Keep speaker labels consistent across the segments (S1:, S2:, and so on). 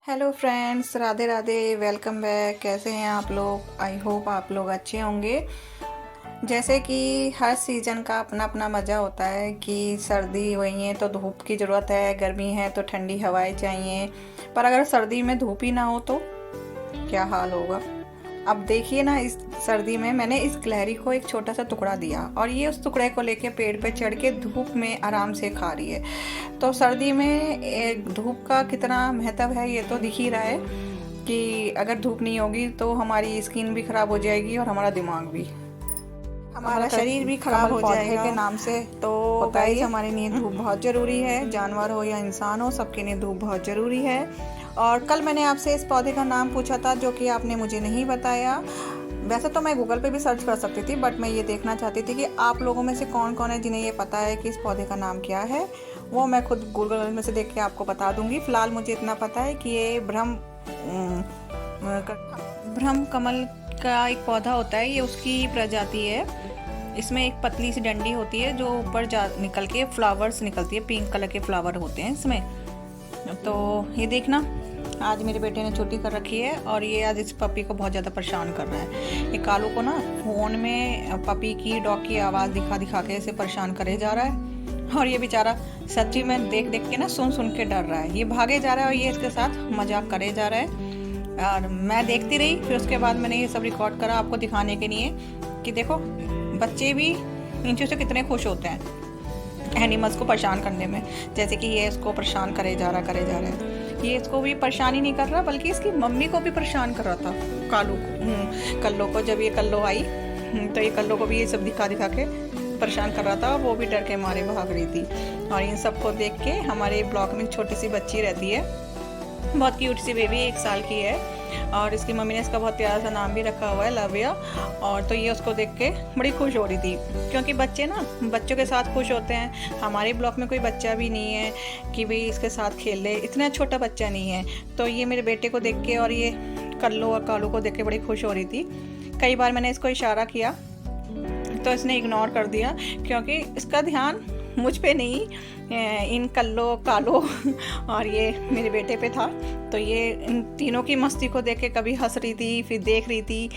S1: Hello friends, Radhe Radhe. Welcome back. कैसे हैं आप लोग? आई होप आप लोग अच्छे होंगे। जैसे कि हर सीज़न का अपना अपना मज़ा होता है कि सर्दी हुई है तो धूप की ज़रूरत है, गर्मी है तो ठंडी हवाएं चाहिए। पर अगर सर्दी में धूप ही ना हो तो क्या हाल होगा। अब देखिए ना, इस सर्दी में मैंने इस गिलहरी को एक छोटा सा टुकड़ा दिया और ये उस टुकड़े को लेके पेड़ पे चढ़ के धूप में आराम से खा रही है। तो सर्दी में धूप का कितना महत्व है ये तो दिख ही रहा है कि अगर धूप नहीं होगी तो हमारी स्किन भी खराब हो जाएगी और हमारा दिमाग भी, हमारा शरीर भी खराब हो जाएगा के नाम से। तो गाइस, हमारे लिए धूप बहुत ज़रूरी है। जानवर हो या इंसान हो, सबके लिए धूप बहुत ज़रूरी है। और कल मैंने आपसे इस पौधे का नाम पूछा था जो कि आपने मुझे नहीं बताया। वैसे तो मैं गूगल पे भी सर्च कर सकती थी, बट मैं ये देखना चाहती थी कि आप लोगों में से कौन कौन है जिन्हें ये पता है कि इस पौधे का नाम क्या है। वो मैं खुद गूगल में से देख के आपको बता दूंगी। फ़िलहाल मुझे इतना पता है कि ये ब्रह्म कमल का एक पौधा होता है। ये उसकी प्रजाति है। इसमें एक पतली सी डंडी होती है जो ऊपर जा निकल के फ्लावर्स निकलती है। पिंक कलर के फ्लावर होते हैं इसमें। तो ये देखना, आज मेरे बेटे ने छुट्टी कर रखी है और ये आज इस पपी को बहुत ज़्यादा परेशान कर रहा है। ये कालू को ना फ़ोन में पपी की डॉग की आवाज़ दिखा दिखा के इसे परेशान करे जा रहा है। और ये बेचारा सच्ची में देख देख के ना सुन सुन के डर रहा है। ये भागे जा रहा है और ये इसके साथ मजाक करे जा रहा है। और मैं देखती रही, फिर उसके बाद मैंने ये सब रिकॉर्ड करा आपको दिखाने के लिए कि देखो बच्चे भी इन चीज़ों से कितने खुश होते हैं एनिमल्स को परेशान करने में। जैसे कि ये इसको परेशान करे जा रहा है। ये इसको भी परेशान ही नहीं कर रहा बल्कि इसकी मम्मी को भी परेशान कर रहा था, कालू को, कल्लो को। जब ये कल्लो आई तो ये कल्लो को भी ये सब दिखा दिखा के परेशान कर रहा था और वो भी डर के मारे भाग रही थी। और इन सबको देख के हमारे ब्लॉक में छोटी सी बच्ची रहती है, बहुत क्यूट सी बेबी, 1 साल की है। और इसकी मम्मी ने इसका बहुत प्यारा सा नाम भी रखा हुआ है, लव्या। और तो ये उसको देख के बड़ी खुश हो रही थी, क्योंकि बच्चे ना बच्चों के साथ खुश होते हैं। हमारे ब्लॉक में कोई बच्चा भी नहीं है कि भाई इसके साथ खेल ले, इतना छोटा बच्चा नहीं है। तो ये मेरे बेटे को देख के और ये कल्लो और कालू को देख के बड़ी खुश हो रही थी। कई बार मैंने इसको इशारा किया तो इसने इग्नोर कर दिया, क्योंकि इसका ध्यान मुझ पे नहीं, इन कल्लो, कालो और ये मेरे बेटे पे था। तो ये इन तीनों की मस्ती को देख के कभी हंस रही थी, फिर देख रही थी।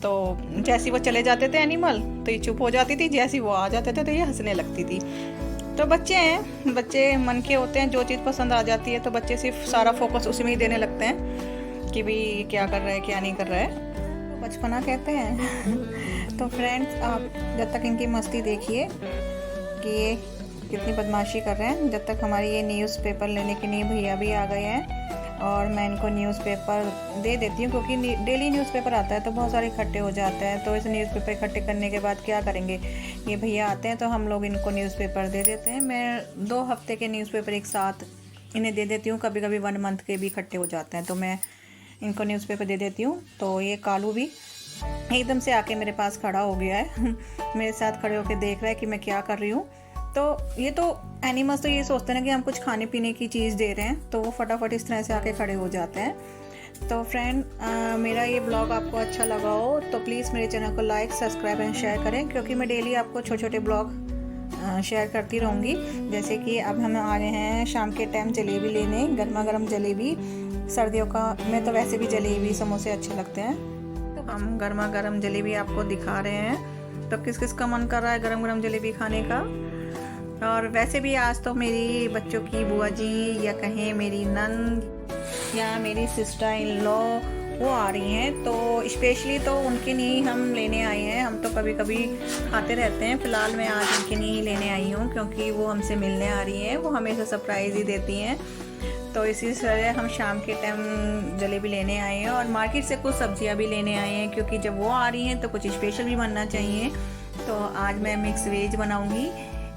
S1: तो जैसे वो चले जाते थे एनिमल तो ये चुप हो जाती थी, जैसे वो आ जाते थे तो ये हंसने लगती थी। तो बच्चे हैं, बच्चे मन के होते हैं। जो चीज़ पसंद आ जाती है तो बच्चे सिर्फ सारा फोकस उसी में ही देने लगते हैं कि भाई क्या कर रहा है क्या नहीं कर रहा है। तो बचपना कहते हैं। तो फ्रेंड्स, आप जब तक इनकी मस्ती देखिए कि ये कितनी बदमाशी कर रहे हैं, जब तक हमारी ये न्यूज़पेपर लेने के लिए भैया भी आ गए हैं। और मैं इनको न्यूज़पेपर दे देती हूँ, क्योंकि डेली न्यूज़पेपर आता है तो बहुत सारे इकट्ठे हो जाते हैं। तो इस न्यूज़पेपर इकट्ठे करने के बाद क्या करेंगे, ये भैया आते हैं तो हम लोग इनको न्यूज़पेपर दे देते हैं। मैं 2 हफ्ते के न्यूज़पेपर एक साथ इन्हें दे देती हूँ। कभी कभी 1 मंथ के भी इकट्ठे हो जाते हैं तो मैं इनको न्यूज़पेपर दे देती हूँ। तो ये कालू भी एकदम से आके मेरे पास खड़ा हो गया है मेरे साथ खड़े होकर देख रहा है कि मैं क्या कर रही हूँ। तो ये तो एनिमल्स तो ये सोचते हैं ना कि हम कुछ खाने पीने की चीज़ दे रहे हैं, तो वो फटाफट इस तरह से आके खड़े हो जाते हैं। तो फ्रेंड, मेरा ये ब्लॉग आपको अच्छा लगा हो तो प्लीज़ मेरे चैनल को लाइक, सब्सक्राइब एंड शेयर करें, क्योंकि मैं डेली आपको छोटे छोटे ब्लॉग शेयर करती रहूँगी। जैसे कि अब हम आ गए हैं शाम के टाइम जलेबी लेने, गर्मा गर्म जलेबी। सर्दियों का में तो वैसे भी जलेबी समोसे अच्छे लगते हैं, तो हम गर्मा गर्म जलेबी आपको दिखा रहे हैं। तो किस किस का मन कर रहा है गरम गरम जलेबी खाने का। और वैसे भी आज तो मेरी बच्चों की बुआ जी, या कहें मेरी नंद या मेरी सिस्टर इन लॉ, वो आ रही हैं। तो स्पेशली तो उनके लिए हम लेने आए हैं। हम तो कभी कभी खाते रहते हैं, फ़िलहाल मैं आज उनके लिए ही लेने आई हूँ, क्योंकि वो हमसे मिलने आ रही हैं। वो हमेशा सरप्राइज़ ही देती हैं। तो इसी तरह हम शाम के टाइम जलेबी लेने आए हैं और मार्केट से कुछ सब्जियां भी लेने आए हैं, क्योंकि जब वो आ रही हैं तो कुछ स्पेशल भी बनना चाहिए। तो आज मैं मिक्स वेज बनाऊंगी,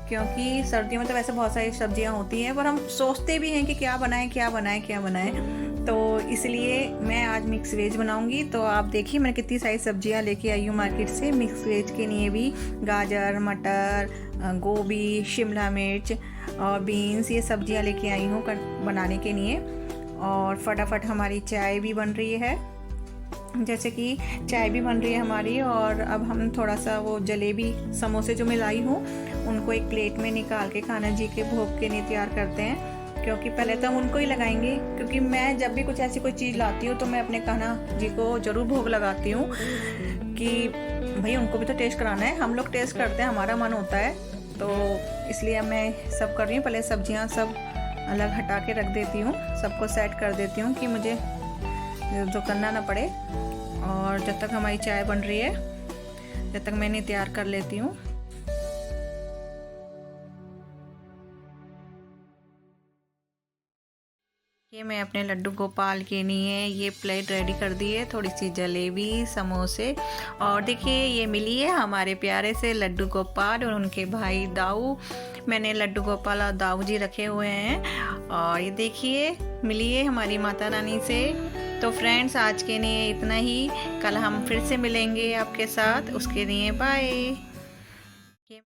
S1: क्योंकि सर्दियों में तो वैसे बहुत सारी सब्जियां होती हैं, पर हम सोचते भी हैं कि क्या बनाएं क्या बनाएं क्या बनाएं। तो इसलिए मैं आज मिक्स वेज बनाऊंगी। तो आप देखिए मैं कितनी सारी सब्जियां लेके आई हूँ मार्केट से। मिक्स वेज के लिए भी गाजर, मटर, गोभी, शिमला मिर्च और बीन्स, ये सब्जियां लेके आई हूँ बनाने के लिए। और फटाफट हमारी चाय भी बन रही है। जैसे कि चाय भी बन रही है हमारी। और अब हम थोड़ा सा वो जलेबी समोसे जो मैं लाई हूँ उनको एक प्लेट में निकाल के खाना जी के भोग के लिए तैयार करते हैं, क्योंकि पहले तो हम उनको ही लगाएंगे, क्योंकि मैं जब भी कुछ ऐसी कोई चीज़ लाती हूँ तो मैं अपने कान्हा जी को ज़रूर भोग लगाती हूँ कि भाई उनको भी तो टेस्ट कराना है। हम लोग टेस्ट करते हैं, हमारा मन होता है, तो इसलिए मैं सब कर रही हूँ। पहले सब्जियाँ सब अलग हटा के रख देती हूँ, सबको सेट कर देती हूँ कि मुझे जो करना ना पड़े। और जब तक हमारी चाय बन रही है जब तक मैं इन्हें तैयार कर लेती हूँ। ये मैं अपने लड्डू गोपाल के लिए ये प्लेट रेडी कर दी है, थोड़ी सी जलेबी, समोसे, और देखिए ये मिली है हमारे प्यारे से लड्डू गोपाल और उनके भाई दाऊ। मैंने लड्डू गोपाल और दाऊ जी रखे हुए हैं, और ये देखिए मिली है हमारी माता रानी से। तो फ्रेंड्स आज के लिए इतना ही, कल हम फिर से मिलेंगे आपके साथ, उसके लिए बाय।